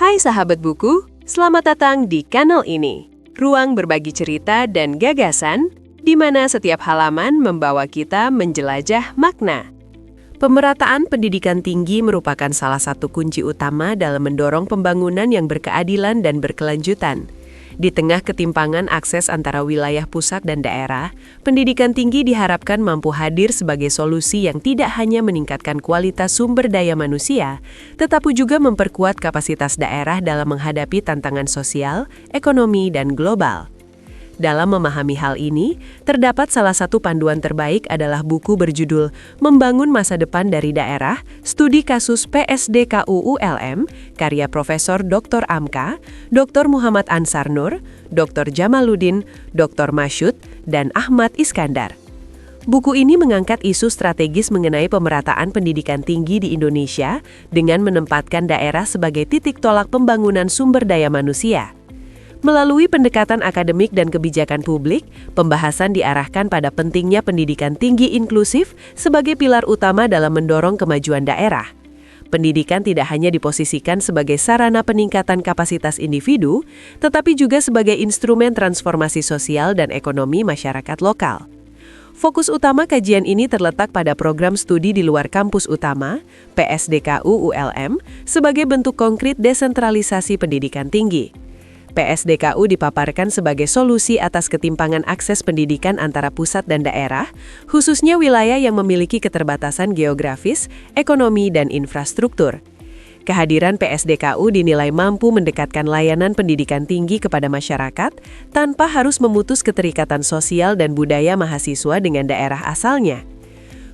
Hai sahabat buku, selamat datang di kanal ini. Ruang berbagi cerita dan gagasan, di mana setiap halaman membawa kita menjelajah makna. Pemerataan pendidikan tinggi merupakan salah satu kunci utama dalam mendorong pembangunan yang berkeadilan dan berkelanjutan. Di tengah ketimpangan akses antara wilayah pusat dan daerah, pendidikan tinggi diharapkan mampu hadir sebagai solusi yang tidak hanya meningkatkan kualitas sumber daya manusia, tetapi juga memperkuat kapasitas daerah dalam menghadapi tantangan sosial, ekonomi, dan global. Dalam memahami hal ini, terdapat salah satu panduan terbaik adalah buku berjudul Membangun Masa Depan dari Daerah, Studi Kasus PSDKU-ULM, karya Profesor Dr. Amka, Dr. Muhammad Ansar Nur, Dr. Jamaluddin, Dr. Masyud, dan Ahmad Iskandar. Buku ini mengangkat isu strategis mengenai pemerataan pendidikan tinggi di Indonesia dengan menempatkan daerah sebagai titik tolak pembangunan sumber daya manusia. Melalui pendekatan akademik dan kebijakan publik, pembahasan diarahkan pada pentingnya pendidikan tinggi inklusif sebagai pilar utama dalam mendorong kemajuan daerah. Pendidikan tidak hanya diposisikan sebagai sarana peningkatan kapasitas individu, tetapi juga sebagai instrumen transformasi sosial dan ekonomi masyarakat lokal. Fokus utama kajian ini terletak pada program studi di luar kampus utama, PSDKU-ULM, sebagai bentuk konkret desentralisasi pendidikan tinggi. PSDKU dipaparkan sebagai solusi atas ketimpangan akses pendidikan antara pusat dan daerah, khususnya wilayah yang memiliki keterbatasan geografis, ekonomi, dan infrastruktur. Kehadiran PSDKU dinilai mampu mendekatkan layanan pendidikan tinggi kepada masyarakat tanpa harus memutus keterikatan sosial dan budaya mahasiswa dengan daerah asalnya.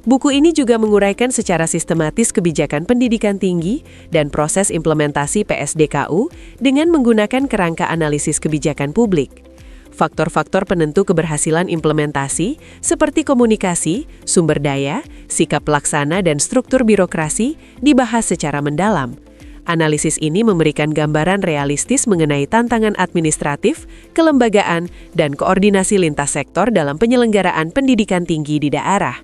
Buku ini juga menguraikan secara sistematis kebijakan pendidikan tinggi dan proses implementasi PSDKU dengan menggunakan kerangka analisis kebijakan publik. Faktor-faktor penentu keberhasilan implementasi seperti komunikasi, sumber daya, sikap pelaksana, dan struktur birokrasi dibahas secara mendalam. Analisis ini memberikan gambaran realistis mengenai tantangan administratif, kelembagaan, dan koordinasi lintas sektor dalam penyelenggaraan pendidikan tinggi di daerah.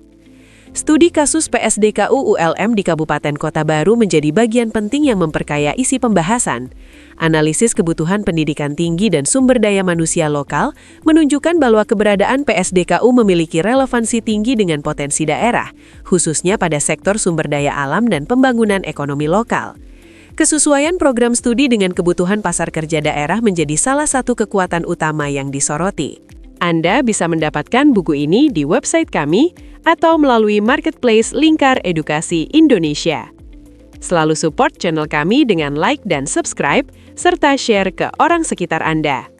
Studi kasus PSDKU-ULM di Kabupaten Kota Baru menjadi bagian penting yang memperkaya isi pembahasan. Analisis kebutuhan pendidikan tinggi dan sumber daya manusia lokal menunjukkan bahwa keberadaan PSDKU memiliki relevansi tinggi dengan potensi daerah, khususnya pada sektor sumber daya alam dan pembangunan ekonomi lokal. Kesesuaian program studi dengan kebutuhan pasar kerja daerah menjadi salah satu kekuatan utama yang disoroti. Anda bisa mendapatkan buku ini di website kami atau melalui marketplace Lingkar Edukasi Indonesia. Selalu support channel kami dengan like dan subscribe, serta share ke orang sekitar Anda.